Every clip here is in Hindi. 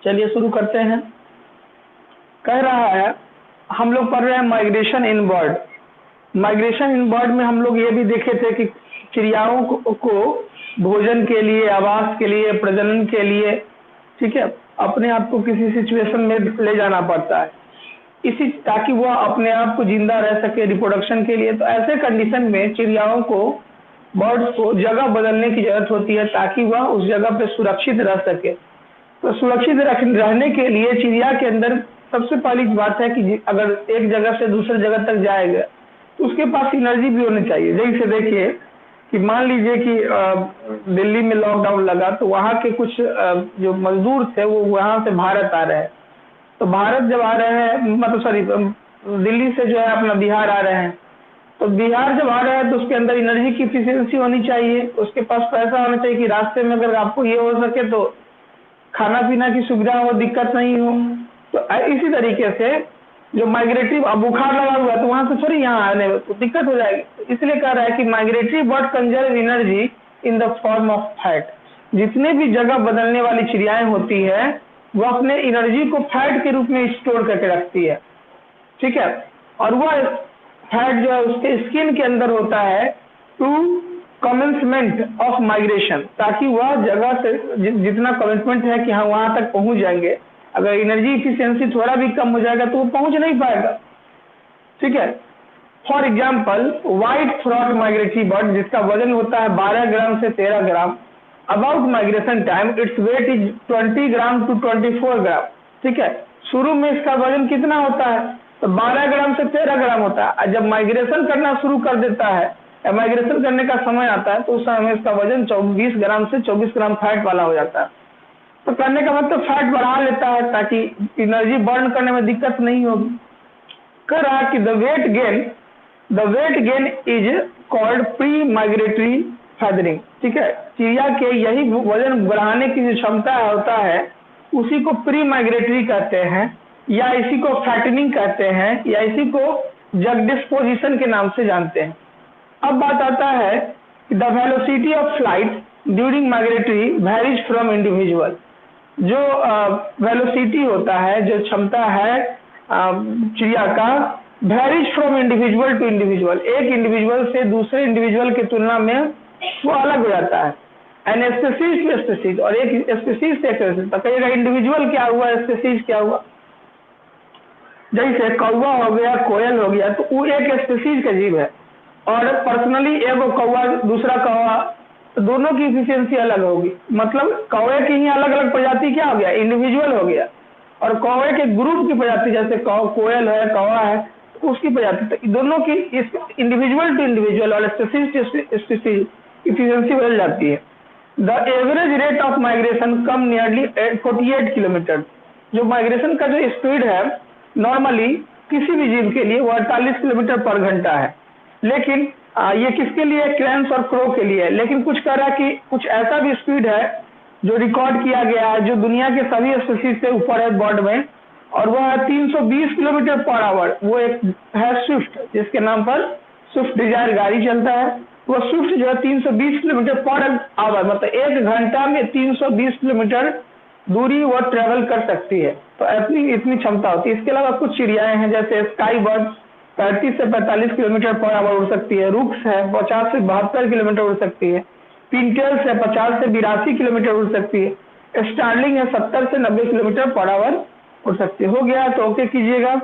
चलिए शुरू करते हैं। कह रहा है, हम लोग पढ़ रहे हैं माइग्रेशन इन बर्ड। माइग्रेशन इन बर्ड में हम लोग ये भी देखे थे कि चिड़ियाओं को भोजन के लिए, आवास के लिए, प्रजनन के लिए, ठीक है, अपने आप को किसी सिचुएशन में ले जाना पड़ता है इसी, ताकि वह अपने आप को जिंदा रह सके रिप्रोडक्शन के लिए। तो ऐसे कंडीशन में चिड़ियाओं को, बर्ड्स को जगह बदलने की जरूरत होती है ताकि वह उस जगह पे सुरक्षित रह सके। तो सुरक्षित रहने के लिए चिड़िया के अंदर सबसे पहली बात है कि अगर एक जगह से दूसरी जगह तक जाएगा तो उसके पास एनर्जी भी होनी चाहिए। जैसे देखिए कि मान लीजिए कि दिल्ली में लॉकडाउन लगा तो वहाँ के कुछ जो मजदूर थे वो वहाँ से भारत आ रहे हैं। तो भारत जब आ रहे हैं, मतलब सॉरी, दिल्ली से जो है अपना बिहार आ रहे हैं, तो बिहार जब आ रहे हैं तो उसके अंदर एनर्जी की इफिशियंसी होनी चाहिए, उसके पास पैसा होना चाहिए कि रास्ते में अगर आपको ये हो सके तो खाना पीना की सुविधा हो, दिक्कत नहीं हो। तो इसी तरीके से जो माइग्रेटरी, अब बुखार लगा हुआ है तो वहां से थोड़ी यहाँ आने में तो दिक्कत हो जाएगी। इसलिए कह रहा है कि migratory bird conserve energy in the form of fat. जितने भी जगह बदलने वाली चिड़ियाएं होती है वो अपने एनर्जी को फैट के रूप में स्टोर करके रखती है, ठीक है। और वह फैट जो है उसके स्किन के अंदर होता है टू कमेंसमेंट ऑफ माइग्रेशन, ताकि वह जगह से जितना कमिटमेंट है कि हाँ वहां तक पहुंच जाएंगे, अगर एनर्जी इफिशियंसी थोड़ा भी कम हो जाएगा तो वो पहुंच नहीं पाएगा, ठीक है। For example white throat migratory bird जिसका वजन होता है 12 ग्राम से 13 gram, about migration time it's weight is 20 gram to 24 gram, ठीक है। शुरू में इसका वजन कितना होता है, तो 12 ग्राम से 13 ग्राम होता है। जब माइग्रेशन करना शुरू कर देता है या माइग्रेशन करने का समय आता है तो उस समय इसका वजन 20 ग्राम से 24 ग्राम फैट वाला हो जाता है। तो करने का मतलब फैट बढ़ा लेता है ताकि एनर्जी बर्न करने में दिक्कत नहीं होगी। कह रहा कि the weight gain is called pre migratory fattening, ठीक है। चिड़िया के यही वजन बढ़ाने की जो क्षमता होता है उसी को प्री माइग्रेटरी कहते हैं, या इसी को फैटनिंग कहते हैं, या इसी को जग डिस्पोजिशन के नाम से जानते हैं। अब बात आता है कि the velocity of flight during migratory varies from individual. जो वेलोसिटी होता है, जो क्षमता है चिड़िया का, varies from individual to individual, एक इंडिविजुअल से दूसरे इंडिविजुअल की तुलना में वो अलग हो जाता है। एन स्पीसीज टू स्पीसीज, और एक स्पीसीज से स्पीसीज। तो कहिएगा इंडिविजुअल क्या हुआ, स्पीसीज क्या हुआ। जैसे कौवा हो गया, कोयल हो गया, तो वो एक स्पीसीज का जीव है, और पर्सनली एगो कौवा दूसरा कौवा, तो दोनों की इफिशियंसी अलग होगी। मतलब कौवे की ही अलग अलग प्रजाति क्या हो गया, इंडिविजुअल हो गया, और कौवे के ग्रुप की प्रजाति जैसे कोयल है, कौवा है, उसकी प्रजाति। तो दोनों की इंडिविजुअल टू इंडिविजुअल और स्पीसीज टू स्पीसीज इफिशियंसी बदल जाती है। The average rate of migration come nearly 48 kilometre. जो माइग्रेशन का जो स्पीड है नॉर्मली किसी भी जीव के लिए वो 48 किलोमीटर पर घंटा है, लेकिन ये किसके लिए, क्रेन्स और क्रो के लिए। लेकिन कुछ कह रहा कि कुछ ऐसा भी स्पीड है जो रिकॉर्ड किया गया है जो दुनिया के सभी स्पीसीज से ऊपर है बर्ड में, और वह है 320 किलोमीटर पर आवर। वो एक है स्विफ्ट, जिसके नाम पर स्विफ्ट डिजायर गाड़ी चलता है। वो स्विफ्ट जो है 320 किलोमीटर पर आवर, मतलब एक घंटा में 320 किलोमीटर दूरी वो ट्रेवल कर सकती है। तो इतनी क्षमता होती है। इसके अलावा कुछ चिड़ियाएं हैं जैसे स्काई बर्ड 35 से 45 किलोमीटर पर आवर उड़ सकती है, रूक्स है 50 से 72 किलोमीटर उड़ सकती है, पिंटर्स है 50 से 82 किलोमीटर उड़ सकती है, स्टार्लिंग है 70 से 90 किलोमीटर पर आवर उड़ सकती है। हो गया तो ओके कीजिएगा।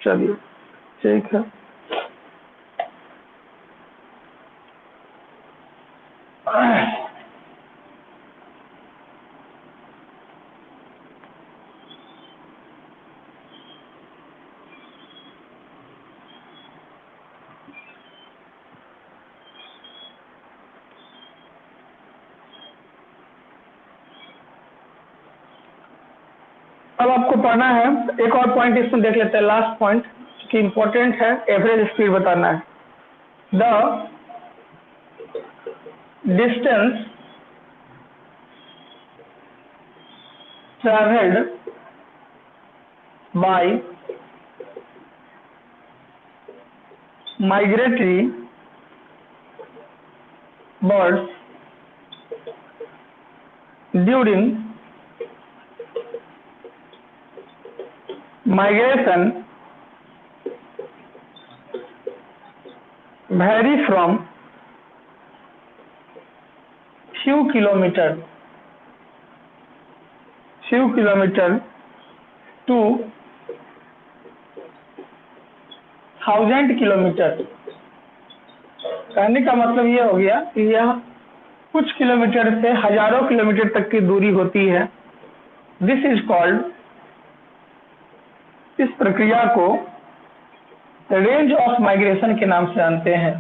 चलिए ठीक है। अब आपको पढ़ना है एक और पॉइंट, इसमें देख लेते हैं लास्ट पॉइंट कि इंपॉर्टेंट है, एवरेज स्पीड बताना है। The distance travelled bye migratory birds during migration vary from few kilometer to 1000 kilometre. कहने का मतलब ये हो गया कि यह कुछ किलोमीटर से हजारों किलोमीटर तक की दूरी होती है। दिस इज कॉल्ड, इस प्रक्रिया को रेंज ऑफ माइग्रेशन के नाम से जानते हैं।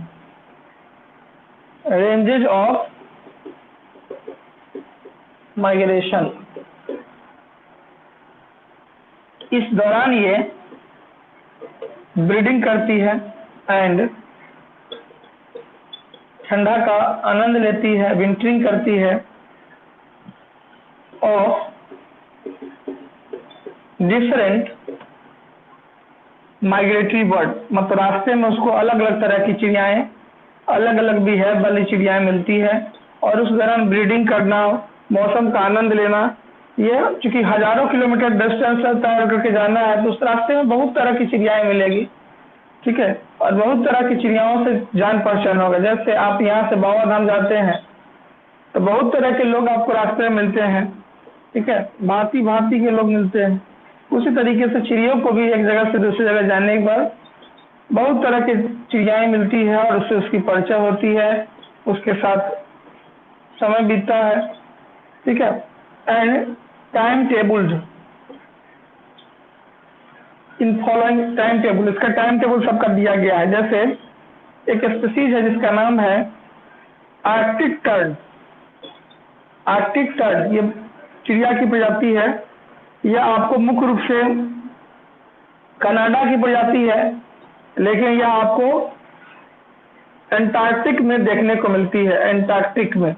Ranges of migration. इस दौरान ये ब्रीडिंग करती है एंड ठंडा का आनंद लेती है, विंटरिंग करती है और डिफरेंट माइग्रेटरी बर्ड, मतलब रास्ते में उसको अलग अलग तरह की चिड़ियाएं, अलग अलग भी है वाली चिड़ियाएं मिलती है और उस दौरान ब्रीडिंग करना, मौसम का आनंद लेना। ये चूंकि हजारों किलोमीटर डिस्टेंस तय करके जाना है तो उस रास्ते में बहुत तरह की चिड़ियाएं मिलेगी, ठीक है, और बहुत तरह की चिड़ियाओं से जान पहचान होगा। जैसे आप यहाँ से बाबा धाम जाते हैं तो बहुत तरह के लोग आपको रास्ते में मिलते हैं, ठीक है, भांति भांति के लोग मिलते हैं। उसी तरीके से चिड़ियों को भी एक जगह से दूसरी जगह जाने के बाद बहुत तरह की चिड़ियाएं मिलती है और उससे उसकी परिचय होती है, उसके साथ समय बीतता है, ठीक है। And time tabled in following time table, इसका टाइम टेबल सबका दिया गया है। जैसे एक स्पीसीज है जिसका नाम है आर्कटिक टर्ड। आर्कटिक टर्ड ये चिड़िया की प्रजाति है। यह आपको मुख्य रूप से कनाडा की प्रजाति है, लेकिन यह आपको एंटार्क्टिक में देखने को मिलती है, एंटार्क्टिक में,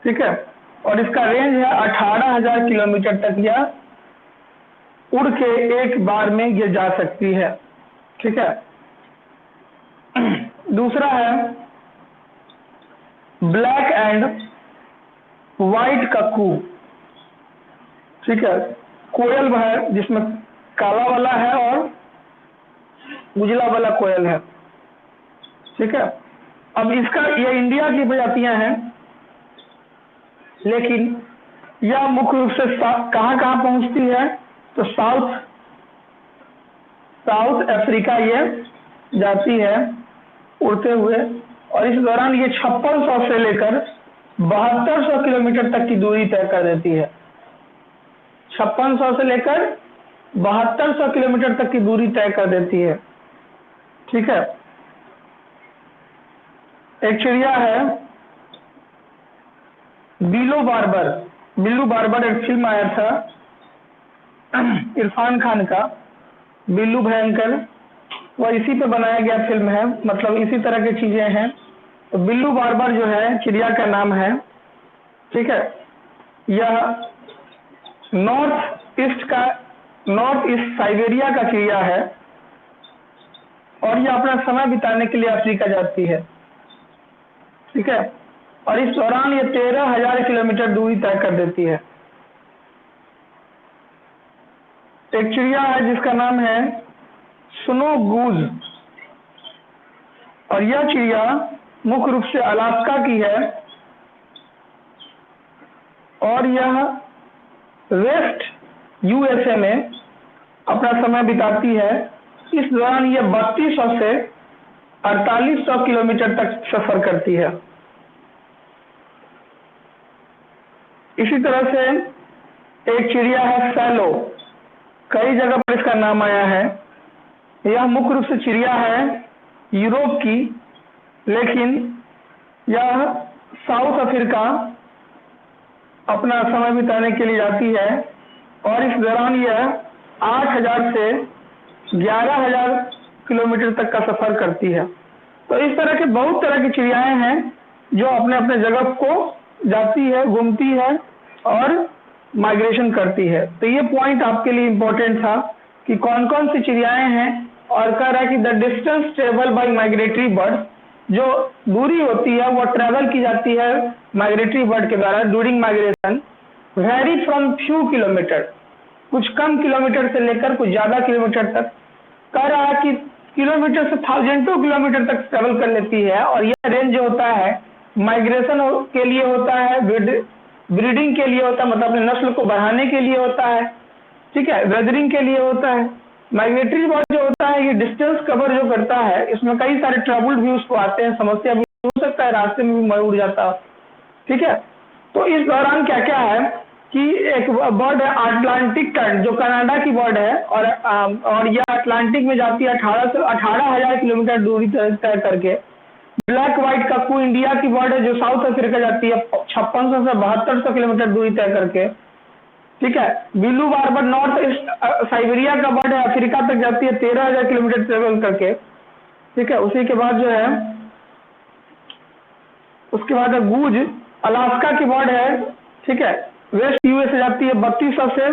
ठीक है। और इसका रेंज है 18,000 किलोमीटर तक यह उड़ के एक बार में ये जा सकती है, ठीक है। दूसरा है ब्लैक एंड व्हाइट कक्कू, ठीक है। कोयल है जिसमें काला वाला है और उजला वाला कोयल है, ठीक है। अब इसका ये इंडिया की प्रजातियां हैं, लेकिन यह मुख्य रूप से कहां कहां पहुंचती है तो साउथ अफ्रीका ये जाती है उड़ते हुए और इस दौरान ये 5600 से लेकर 7200 किलोमीटर तक की दूरी तय कर देती है। 5600 से लेकर 7200 किलोमीटर तक की दूरी तय कर देती है, ठीक है। एक चिड़िया है बिल्लू बार्बर, एक फिल्म आया था इरफान खान का, बिल्लू भयंकर, वह इसी पे बनाया गया फिल्म है, मतलब इसी तरह की चीजें हैं। तो बिल्लू बार्बर जो है चिड़िया का नाम है, ठीक है। यह नॉर्थ ईस्ट साइबेरिया का चिड़िया है और यह अपना समय बिताने के लिए अफ्रीका जाती है, ठीक है। और इस दौरान ये 13,000 किलोमीटर दूरी तय कर देती है। एक चिड़िया है जिसका नाम है स्नो गूज और यह चिड़िया मुख्य रूप से अलास्का की है और यह वेस्ट यूएसए में अपना समय बिताती है। इस दौरान यह 3200 से 4800 किलोमीटर तक सफर करती है। इसी तरह से एक चिड़िया है सैलो, कई जगह पर इसका नाम आया है। यह मुख्य रूप से चिड़िया है यूरोप की, लेकिन यह साउथ अफ्रीका अपना समय बिताने के लिए जाती है और इस दौरान यह 8,000 से 11,000 किलोमीटर तक का सफर करती है। तो इस तरह के बहुत तरह की चिड़ियाएं हैं जो अपने अपने जगह को जाती है, घूमती है और माइग्रेशन करती है। तो ये पॉइंट आपके लिए इम्पोर्टेंट था कि कौन कौन सी चिड़ियाएं हैं और कह रहा है कि the distance travel by migratory birds जो दूरी होती है वो ट्रेवल की जाती है माइग्रेटरी बर्ड के द्वारा during migration very from few kilometre, कुछ कम किलोमीटर से लेकर कुछ ज्यादा किलोमीटर तक। कह रहा है कि किलोमीटर से थाउजेंडों किलोमीटर तक ट्रेवल कर लेती है। और यह रेंज जो होता है माइग्रेशन के लिए होता है, ब्रीडिंग के लिए होता है, मतलब अपने नस्ल को बढ़ाने के लिए होता है, ठीक है, वेदरिंग के लिए होता है। माइग्रेटरी बर्ड जो होता है ये डिस्टेंस कवर जो करता है, इसमें कई सारे ट्रबल्ड भी उसको आते हैं, समस्या भी हो सकता है, रास्ते में भी मर उड़ जाता है, ठीक है। तो इस दौरान क्या क्या है कि एक बर्ड है अटलांटिक टर्न जो कनाडा की बर्ड है, और यह अटलांटिक में जाती है 18,000 किलोमीटर दूरी तय करके। ब्लैक व्हाइट कक्कू इंडिया की बर्ड है जो साउथ अफ्रीका जाती है 5600 से 7200 किलोमीटर दूरी तय करके, ठीक है। Blue barber north east Siberia का बर्ड है, अफ्रीका तक जाती है 13,000 किलोमीटर ट्रेवल करके, ठीक है। उसी के बाद जो है उसके बाद गूज अलास्का की बर्ड है, ठीक है, वेस्ट यूएस से जाती है 3200 से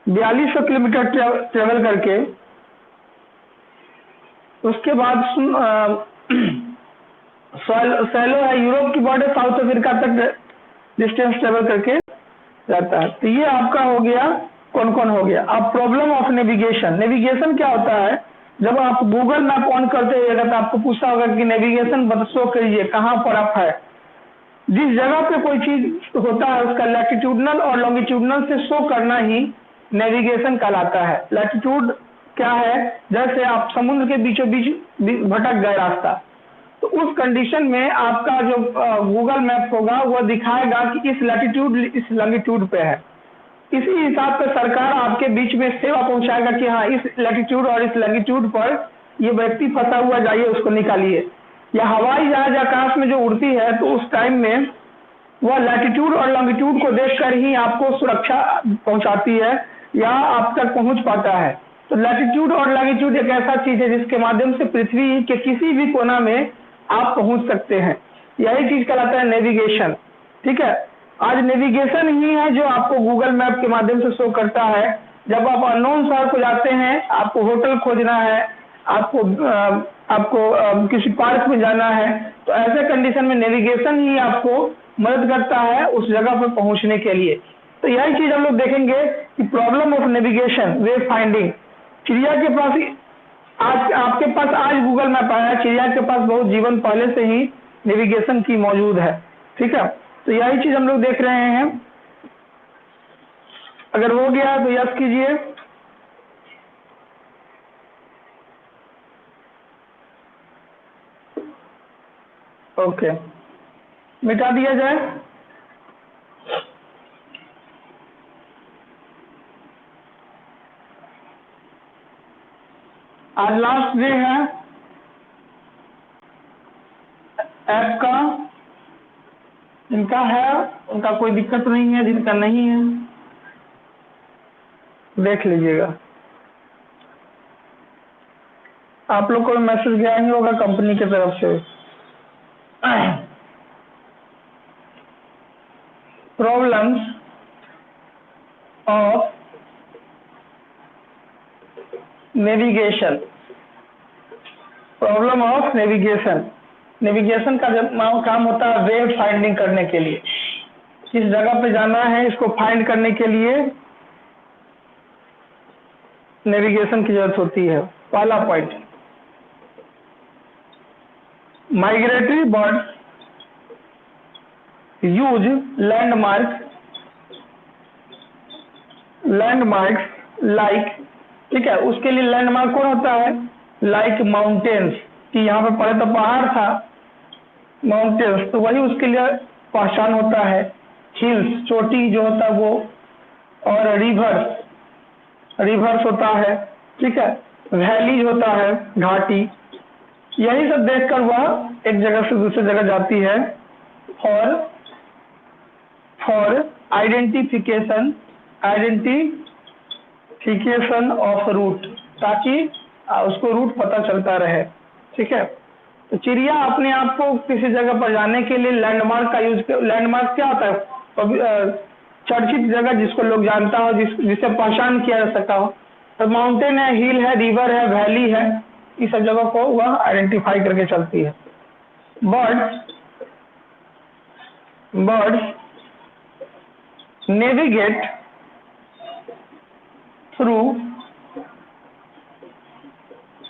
4200 किलोमीटर ट्रेवल करके। उसके बाद सैलो है, यूरोप की बर्ड है, साउथ अफ्रीका तक डिस्टेंस ट्रेवल करके जाता है। तो ये आपका हो गया, कौन कौन हो गया। अब प्रॉब्लम ऑफ नेविगेशन। नेविगेशन क्या होता है, जब आप गूगल मैप ऑन करते होइएगा तो आपको पूछा होगा कि नेविगेशन शो करिए कहाँ पर आप है। जिस जगह पे कोई चीज होता है उसका लैटिट्यूडनल और लॉन्गिट्यूडनल से शो करना ही नेविगेशन कहलाता है। लैटिट्यूड क्या है, जैसे आप समुद्र के बीचों बीच भटक गए रास्ता, तो उस कंडीशन में आपका जो गूगल मैप होगा वो दिखाएगा कि इस लैटिट्यूड इस लॉन्गिट्यूड पे है। इसी हिसाब से सरकार आपके बीच में सेवा पहुंचाएगा कि हाँ इस लैटिट्यूड और इस लॉन्गिट्यूड पर ये व्यक्ति फंसा हुआ, जाइए उसको निकालिए। या हवाई जहाज आकाश में जो उड़ती है तो उस टाइम में वह लैटिट्यूड और लॉन्गिट्यूड को देखकर ही आपको सुरक्षा पहुंचाती है या आप तक पहुंच पाता है। तो लैटिट्यूड और लॉन्गिट्यूड एक ऐसा चीज है जिसके माध्यम से पृथ्वी के किसी भी कोना में आप पहुंच सकते हैं। यही चीज कहलाता है नेविगेशन, ठीक है। आज नेविगेशन ही है जो आपको गूगल मैप के माध्यम से शो करता है। जब आप अननोन शहर को जाते हैं, आपको होटल खोजना है, आपको किसी पार्क में जाना है, तो ऐसे कंडीशन में नेविगेशन ही आपको मदद करता है उस जगह पर पहुंचने के लिए। तो यही चीज हम लोग देखेंगे कि problem of navigation, way finding. चिड़िया के पास आज आपके पास आज गूगल मैप आया, चिड़िया के पास बहुत जीवन पहले से ही नेविगेशन की मौजूद है, ठीक है। तो यही चीज हम लोग देख रहे हैं। अगर हो गया तो यस कीजिए। ओके, मिटा दिया जाए। आज लास्ट डे है ऐप का। जिनका है उनका कोई दिक्कत नहीं है, जिनका नहीं है देख लीजिएगा। आप लोग को मैसेज गया ही होगा कंपनी की तरफ से। Problems of navigation. Problem of navigation. Navigation का जब काम होता है वे फाइंडिंग करने के लिए, किस जगह पे जाना है इसको फाइंड करने के लिए नेविगेशन की जरूरत होती है। पहला point, migratory buds used landmarks like, ठीक है। उसके लिए लैंडमार्क कौन होता है, लाइक माउंटेन्स, कि यहाँ पे पहले तो पहाड़ था, माउंटेन्स, तो वही उसके लिए पहचान होता है। हिल्स, चोटी जो होता है वो, और रिवर्स होता है, ठीक है। वैलीज होता है, घाटी। यही सब देखकर वह एक जगह से दूसरी जगह जाती है फॉर आइडेंटिफिकेशन ऑफ रूट, ताकि उसको रूट पता चलता रहे, ठीक है। तो चिड़िया अपने आप को किसी जगह पर जाने के लिए लैंडमार्क का यूज, लैंडमार्क क्या होता है, चर्चित जगह जिसको लोग जानता हो, जिससे पहचान किया जा सकता हो। तो माउंटेन है, हिल है, रिवर है, वैली है, इस सब जगह को वह आइडेंटिफाई करके चलती है। birds navigate through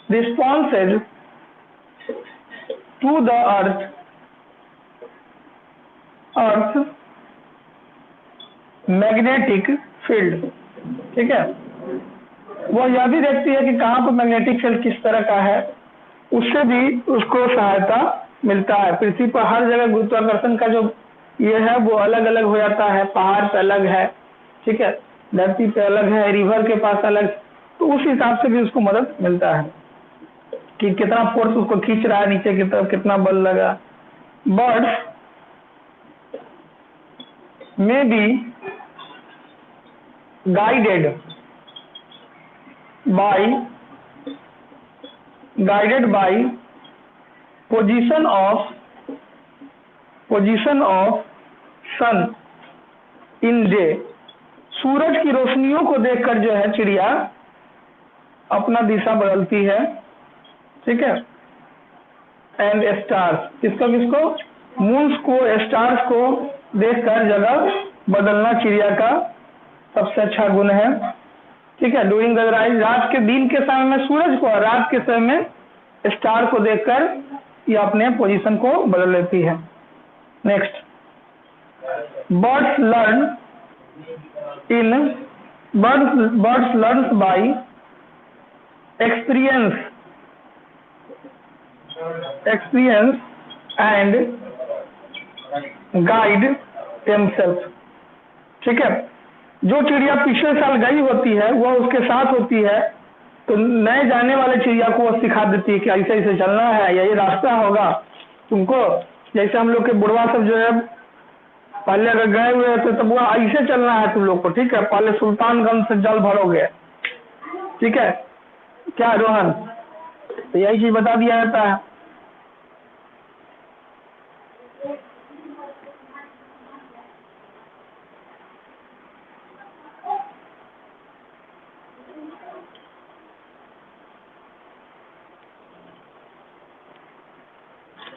responses to the earth magnetic field. ठीक है, वो यह भी देखती है कि कहाँ पर मैग्नेटिक फील्ड किस तरह का है, उससे भी उसको सहायता मिलता है। पृथ्वी पर हर जगह गुरुत्वाकर्षण का जो ये है वो अलग अलग हो जाता है, पहाड़ पे अलग है, ठीक है, धरती पे अलग है, रिवर के पास अलग, तो उस हिसाब से भी उसको मदद मिलता है कि कितना फोर्स उसको खींच रहा है नीचे की तरफ, कितना बल लगा। बर्ड्स में be guided by position of sun in day। सूरज की रोशनियों को देखकर जो है चिड़िया अपना दिशा बदलती है। ठीक है, एंड स्टार्स, किसको मून्स को, स्टार्स को देखकर जगह बदलना चिड़िया का सबसे अच्छा गुण है। ठीक है, डूइंग द राइज, रात के दिन के समय में सूरज को और रात के समय में स्टार को देखकर ये अपने पोजीशन को बदल लेती है। Next, birds learns by experience and guide themselves. ठीक है, जो चिड़िया पिछले साल गई होती है वह उसके साथ होती है, तो नए जाने वाले चिड़िया को वो सिखा देती है कि ऐसे ऐसे चलना है या ये रास्ता होगा तुमको। जैसे हम लोग के बुढ़वा सब जो है पहले अगर गए हुए थे तब वो ऐसे चलना है तुम लोग को। ठीक है, पहले सुल्तानगंज से जल भरोगे। ठीक है, क्या रोहन, तो यही चीज बता दिया जाता है।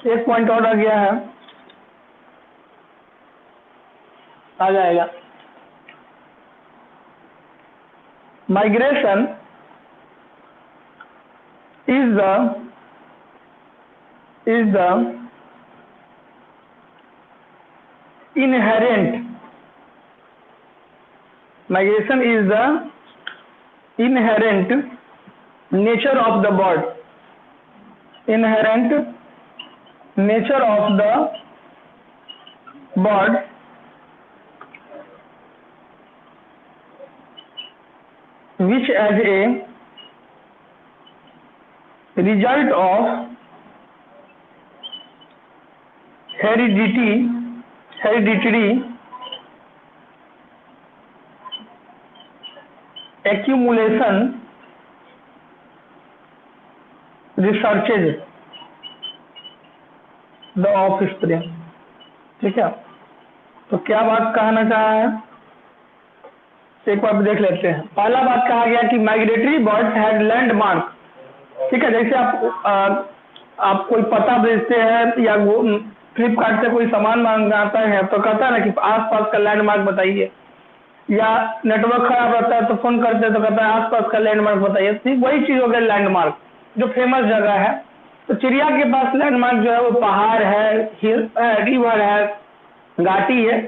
एक पॉइंट और आ गया है, आ जाएगा। Migration is the inherent nature of the bird. Inherent nature of the bird which as a result of hereditary accumulation researches the of spring. ठीक है, तो क्या बात कहना चाहा है, एक बार देख लेते हैं। पहला बात कहा गया कि माइग्रेटरी बर्ड्स हैड लैंडमार्क। ठीक है, जैसे आप कोई पता भेजते हैं या वो फ्लिपकार्ट से कोई सामान मंगाता है तो कहता है ना कि आसपास का लैंडमार्क बताइए, या नेटवर्क खराब रहता है तो फोन करते हैं तो कहता है आसपास का लैंडमार्क बताइए। ठीक वही चीज हो गया लैंडमार्क, जो फेमस जगह है। तो चिड़िया के पास लैंडमार्क जो है वो पहाड़ है, रिवर है, घाटी है,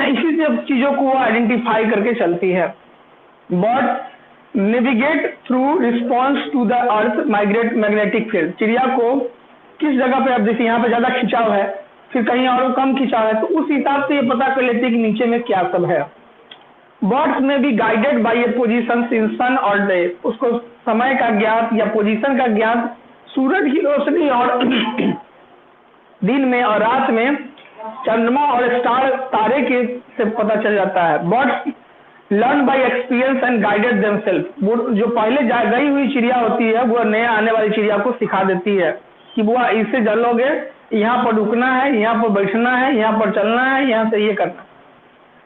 इसी सब चीजों को वो आइडेंटिफाई करके चलती है। Bird navigate through response to the earth magnetic field. चिड़िया को किस जगह पे, अब जैसे यहाँ पे ज्यादा खिंचाव है, फिर कहीं और कम खिंचाव है, तो उस हिसाब से ये पता कर लेती है कि नीचे में क्या सब है। बर्ड्स में भी guided by a position in sun और डे। उसको समय का ज्ञात या पोजीशन का ज्ञात सूरज की रोशनी और दिन में और रात में चंद्रमा और स्टार तारे के से पता चल जाता है। Birds learn by experience and guided themselves. वो जो पहले गई हुई चिड़िया होती है वो नए आने वाली चिड़िया को सिखा देती है कि वो इससे चलोगे, यहाँ पर रुकना है, यहाँ पर बैठना है, यहाँ पर चलना है, यहाँ से ये करना।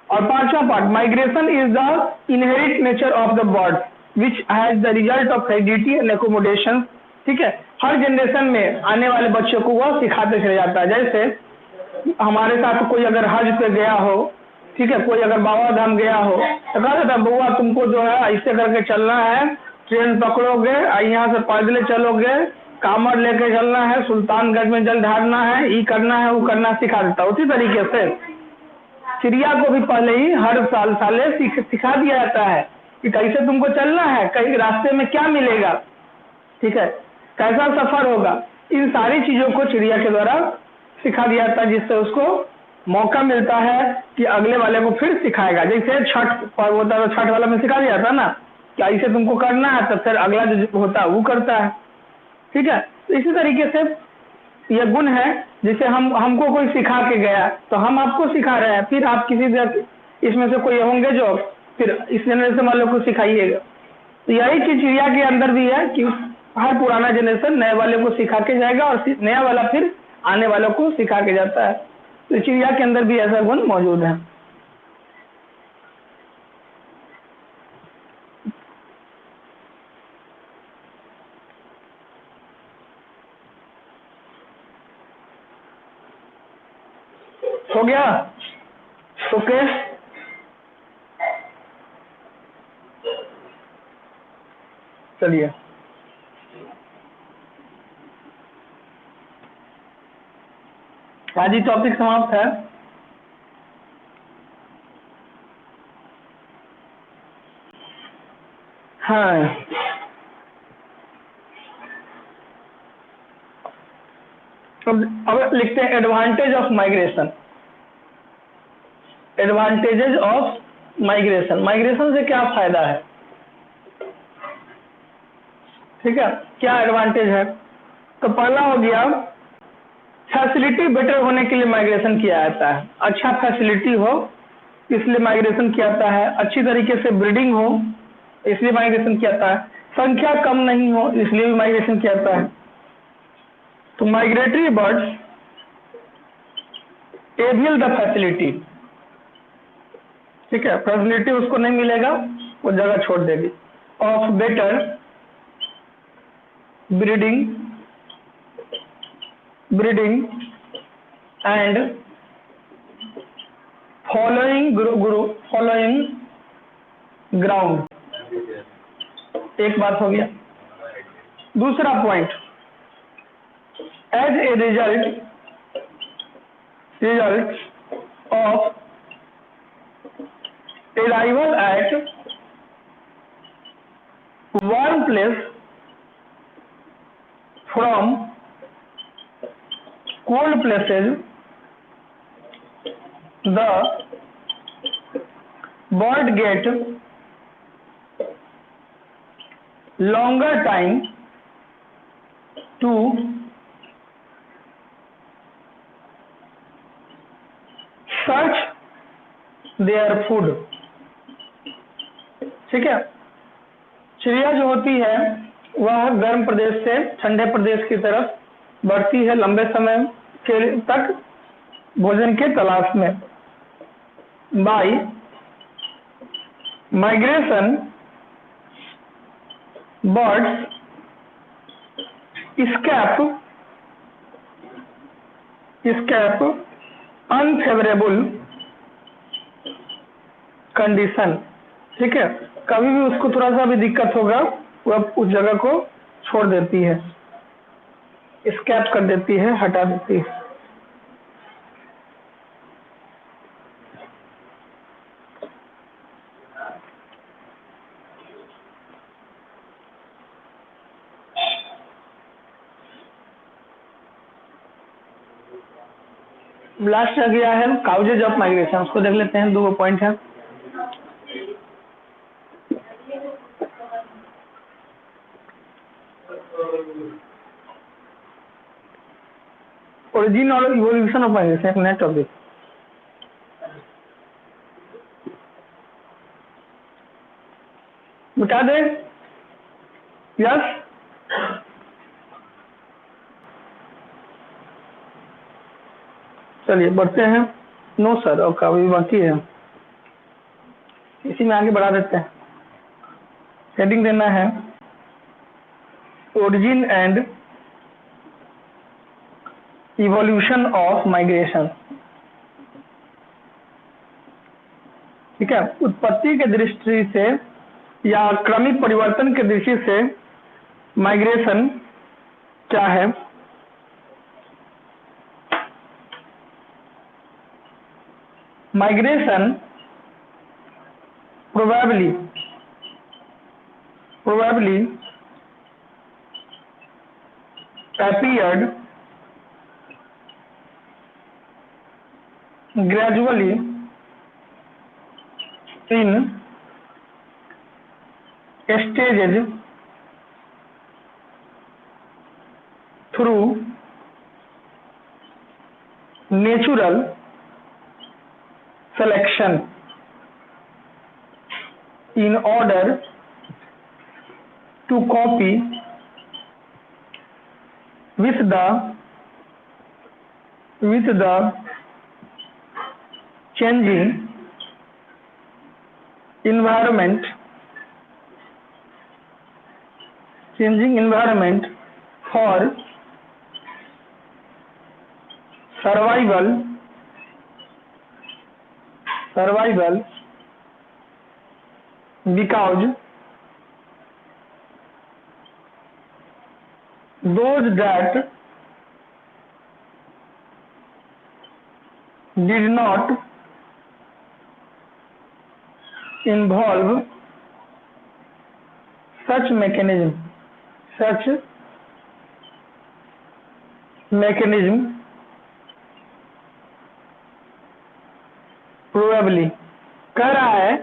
और पांचवा part, migration is the inherit nature of the bird which has the result of heredity and accommodation ठीक है, हर जनरेशन में आने वाले बच्चों को वह सिखाते चले जाता है। जैसे हमारे साथ कोई अगर हज पे गया हो, ठीक है, कोई अगर बाबा धाम गया हो तो कहा था बउआ तुमको जो है ऐसे करके चलना है, ट्रेन पकड़ोगे, यहाँ से पैदल चलोगे, कामर लेके चलना है, सुल्तानगंज में जल ढारना है, ये करना है, वो करना, सिखा देता। उसी तरीके से चिड़िया को भी पहले ही हर साले सिखा दिया जाता है कि कैसे तुमको चलना है, कहीं रास्ते में क्या मिलेगा, ठीक है, कैसा सफर होगा, इन सारी चीजों को चिड़िया के द्वारा सिखा दिया जाता है, जिससे उसको मौका मिलता है कि अगले वाले को फिर सिखाएगा। जैसे छठ पर्व होता है तो छठ वाला में सिखा दिया था ना कि ऐसे तुमको करना है, तो फिर अगला जो होता है वो करता है, ठीक है। तो इसी तरीके से यह गुण है, जिसे हमको कोई सिखा के गया तो हम आपको सिखा रहे हैं, फिर आप किसी इसमें से कोई होंगे जो फिर इस जनरेशन वालों को सिखाइएगा। तो यही चीज चिड़िया के अंदर भी है कि हर पुराना जनरेशन नए वाले को सिखा के जाएगा और नया वाला फिर आने वालों को सिखा के जाता है। तो चिड़िया के अंदर भी ऐसा गुण मौजूद है। हो गया? ओके, चलिए आज ही टॉपिक समाप्त है। हाँ, अब लिखते हैं advantage of migration. Advantages of migration, migration से क्या फायदा है, ठीक है, क्या एडवांटेज है? तो पहला हो गया, फैसिलिटी बेटर होने के लिए माइग्रेशन किया जाता है। अच्छा फैसिलिटी हो इसलिए माइग्रेशन किया जाता है। अच्छी तरीके से ब्रीडिंग हो इसलिए माइग्रेशन किया जाता है। संख्या कम नहीं हो इसलिए भी माइग्रेशन किया जाता है। तो migratory birds avail the facility, ठीक है, फैसिलिटी उसको नहीं मिलेगा, वो जगह छोड़ देगी, of better breeding and following ground. एक बात हो गया। दूसरा point, as a result of arrival at one place from cold places, the bird get longer time to search their food, ठीक है। चिड़िया जो होती है वह गर्म प्रदेश से ठंडे प्रदेश की तरफ बढ़ती है लंबे समय के तक भोजन के तलाश में। By migration birds escape unfavourable condition, ठीक है, कभी भी उसको थोड़ा सा भी दिक्कत होगा वह उस जगह को छोड़ देती है, स्कैप कर देती है, हटा देती है। लास्ट रह गया है काउजेज ऑफ माइग्रेशन, उसको देख लेते हैं। 2 पॉइंट है। ओरिजिन और इवोल्यूशन ऑफ माइग्रेशन, एक नया टॉपिक। बता दे, यस चलिए बढ़ते हैं। नो सर, और काफी बाकी है, इसी में आगे बढ़ा देते हैं। हेडिंग देना है origin and evolution of migration। ठीक है, उत्पत्ति के दृष्टि से या क्रमिक परिवर्तन के दृष्टि से माइग्रेशन क्या है? Migration probably appeared gradually in stages through natural selection in order to copy with the changing environment for survival because those that did not involve such mechanism probably। कह रहा है,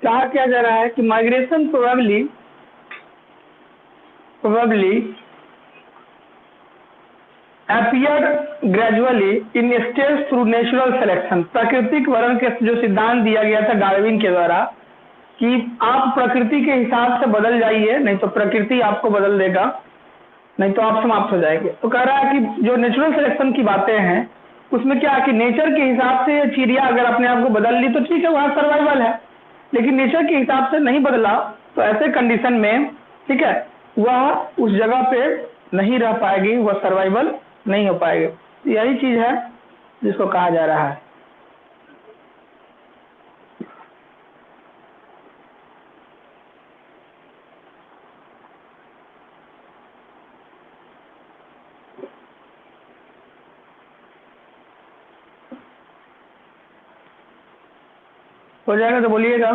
कहा क्या जा रहा है कि migration probably appeared gradually in stages through natural selection। प्राकृतिक वर्ण के जो सिद्धांत दिया गया था डार्विन के द्वारा कि आप प्रकृति के हिसाब से बदल जाइए, नहीं तो प्रकृति आपको बदल देगा, नहीं तो आप समाप्त हो जाएंगे। तो कह रहा है कि जो नेचुरल सिलेक्शन की बातें हैं उसमें क्या है कि नेचर के हिसाब से चिड़िया अगर अपने आप को बदल ली तो ठीक है, वहां सर्वाइवल है, लेकिन नेचर के हिसाब से नहीं बदला तो ऐसे कंडीशन में ठीक है वह उस जगह पे नहीं रह पाएगी, वह सर्वाइवल नहीं हो पाएगी। यही चीज है जिसको कहा जा रहा है। हो जाएगा तो बोलिएगा।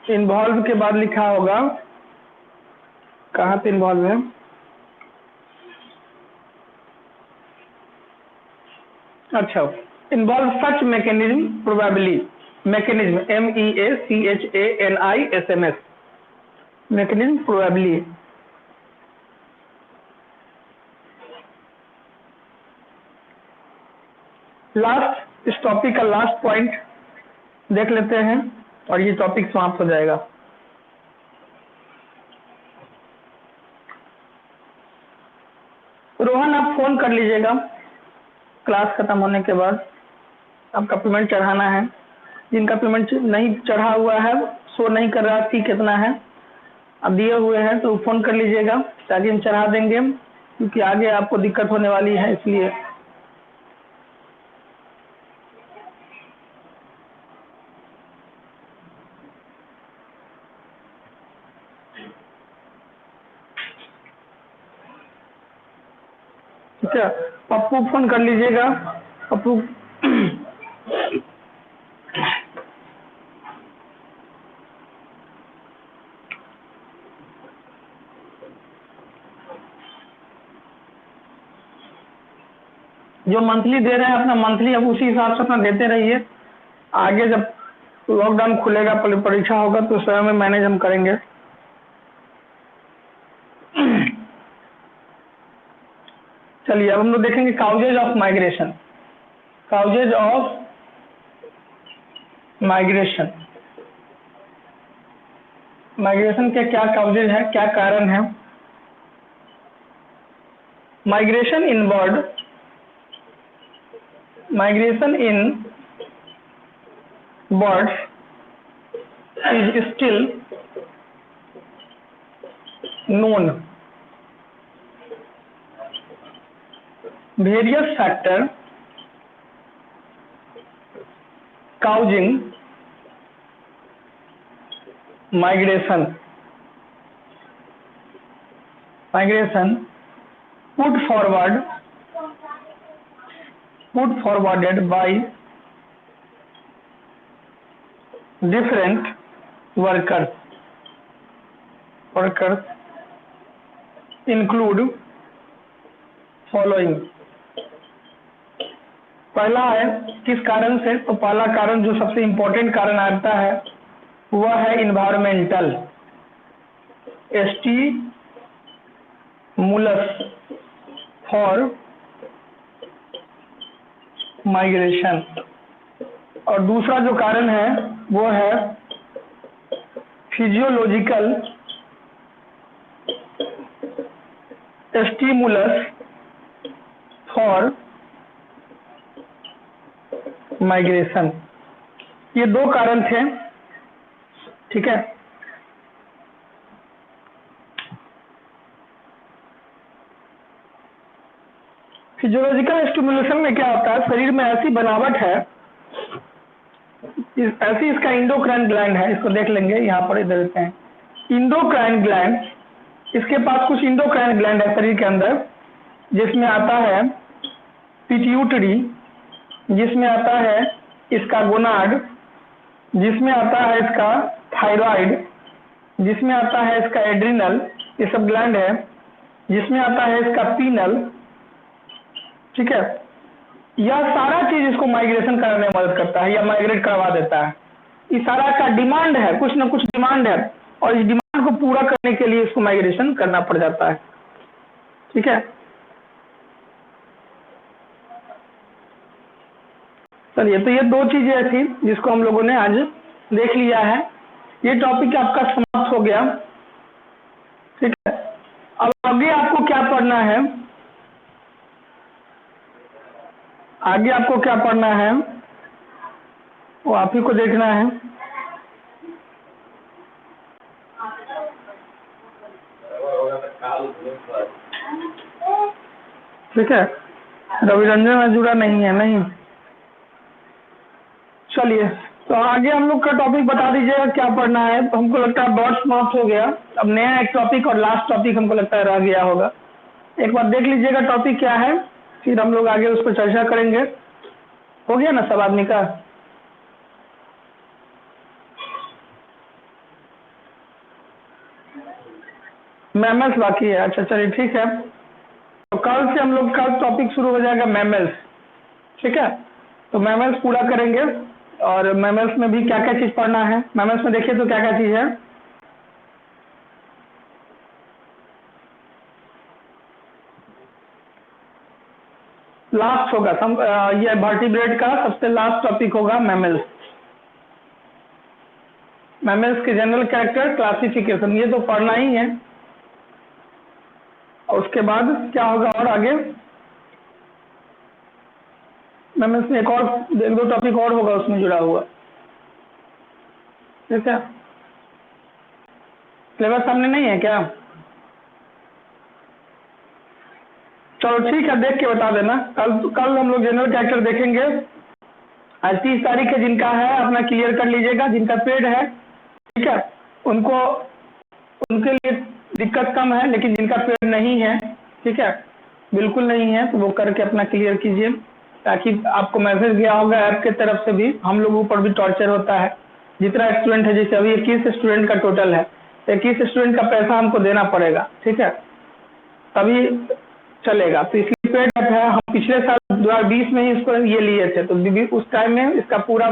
इन्वॉल्व के बाद लिखा होगा, कहाँ पे इन्वॉल्व है? अच्छा, involve such mechanism probably, mechanism MEACHANISMS, mechanism probably. Last, इस टॉपिक का लास्ट पॉइंट देख लेते हैं और ये टॉपिक समाप्त हो जाएगा। रोहन आप फोन कर लीजिएगा क्लास खत्म होने के बाद, आपका पेमेंट चढ़ाना है। जिनका पेमेंट नहीं चढ़ा हुआ है, शो नहीं कर रहा फी कितना है, अब दिए हुए हैं तो फोन कर लीजिएगा ताकि हम चढ़ा देंगे, क्योंकि आगे आपको दिक्कत होने वाली है इसलिए। ठीक है, पप्पू फोन कर लीजिएगा। पप्पू जो मंथली दे रहे हैं अपना मंथली अब उसी हिसाब से अपना देते रहिए। आगे जब लॉकडाउन खुलेगा, परीक्षा होगा तो स्वयं में मैनेज हम करेंगे। चलिए अब हम लोग देखेंगे causes of migration. Causes of migration, migration के क्या काउजेज है, क्या कारण है? Migration in bird, migration in birds is still known. Various factors causing migration put forwarded by different workers include following. पहला है किस कारण से, तो पहला कारण जो सबसे इम्पोर्टेंट कारण आता है वह है इन्वायरमेंटल. Stimulus for migration. और दूसरा जो कारण है वो है फिजियोलॉजिकल स्टिमुलस फॉर माइग्रेशन. ये दो कारण थे, ठीक है. फिजियोलॉजिकल स्टिमुलेशन में क्या होता है, शरीर में ऐसी बनावट है, ऐसी इसका इंडोक्राइन ग्लैंड है, इसको देख लेंगे यहाँ पर, इधर देते हैं इंडोक्राइन ग्लैंड. इसके पास कुछ इंडोक्राइन ग्लैंड है शरीर के अंदर, जिसमें आता है पिट्यूटरी, जिसमें आता है इसका गोनाड, जिसमें आता है इसका थायराइड, जिसमें आता है इसका एड्रिनल, ये सब ग्लैंड है. जिसमें आता है इसका पीनल, ठीक है. यह सारा चीज इसको माइग्रेशन करने में मदद करता है या माइग्रेट करवा देता है. इस सारा का डिमांड है, कुछ ना कुछ डिमांड है, और इस डिमांड को पूरा करने के लिए इसको माइग्रेशन करना पड़ जाता है, ठीक है. चलिए, तो ये दो चीजें थी जिसको हम लोगों ने आज देख लिया है. ये टॉपिक आपका समाप्त हो गया, ठीक है. अब आगे आपको क्या पढ़ना है, आगे आपको क्या पढ़ना है वो आप ही को देखना है. ठीक है, रवि रंजन में जुड़ा नहीं है, नहीं. चलिए, तो आगे हम लोग का टॉपिक बता दीजिएगा क्या पढ़ना है. तो हमको लगता है बहुत समाप्त हो गया. अब नया एक टॉपिक और लास्ट टॉपिक हमको लगता है रह गया होगा. एक बार देख लीजिएगा टॉपिक क्या है, फिर हम लोग आगे उस पर चर्चा करेंगे. हो गया ना सब आदमी का? मैमल्स बाकी है. अच्छा, चलिए ठीक है. तो कल से हम लोग का टॉपिक शुरू हो जाएगा मैमल्स, ठीक है. तो मैमल्स पूरा करेंगे, और मैमल्स में भी क्या क्या चीज पढ़ना है. मैमल्स में देखिए तो क्या क्या चीज है. लास्ट होगा ये वर्टिब्रेट का सबसे लास्ट टॉपिक होगा मैमल्स. मैमल्स के जनरल कैरेक्टर, क्लासिफिकेशन, ये तो पढ़ना ही है. और उसके बाद क्या होगा और आगे मैमल्स में एक दो टॉपिक और होगा उसमें जुड़ा हुआ, ठीक है. सिलेबस सामने नहीं है क्या? चलो ठीक है, देख के बता देना. कल हम लोग जनरल कैरेक्टर देखेंगे. आज 30 तारीख है, जिनका है अपना क्लियर कर लीजिएगा. जिनका पेड है, ठीक है, उनके लिए दिक्कत कम है, लेकिन जिनका पेड नहीं है, ठीक है, बिल्कुल नहीं है, तो वो करके अपना क्लियर कीजिए, ताकि आपको मैसेज गया होगा ऐप के तरफ से भी. हम लोगों पर भी टॉर्चर होता है. जितना स्टूडेंट है, जैसे अभी 21 स्टूडेंट का टोटल है, 21 स्टूडेंट का पैसा हमको देना पड़ेगा, ठीक है, तभी चलेगा. तो इसलिए पेड ऐप है. हम पिछले साल 2020 में ही इसको ये लिए थे, तो उस टाइम में इसका पूरा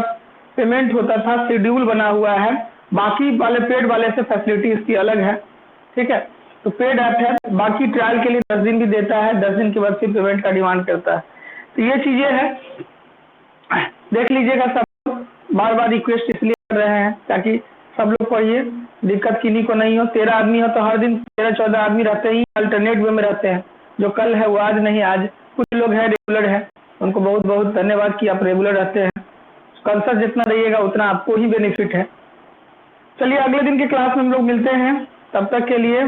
पेमेंट होता था, शेड्यूल बना हुआ है. बाकी वाले पेड वाले से फैसिलिटी इसकी अलग है, ठीक है. तो पेड ऐप है. बाकी ट्रायल के लिए 10 दिन भी देता है, 10 दिन के बाद फिर पेमेंट का डिमांड करता है. तो ये चीजें हैं, देख लीजिएगा. सब बार बार रिक्वेस्ट इसलिए कर रहे हैं ताकि सब लोग पढ़िए, दिक्कत किन्हीं को नहीं हो. 13 आदमी हो तो हर दिन 13-14 आदमी रहते ही अल्टरनेट वे में रहते हैं. जो कल है वो आज नहीं. आज कुछ लोग हैं रेगुलर है, उनको बहुत बहुत धन्यवाद कि आप रेगुलर रहते हैं, कंसर्ट जितना रहिएगा उतना आपको ही बेनिफिट है। चलिए अगले दिन की क्लास में हम लोग मिलते हैं, तब तक के लिए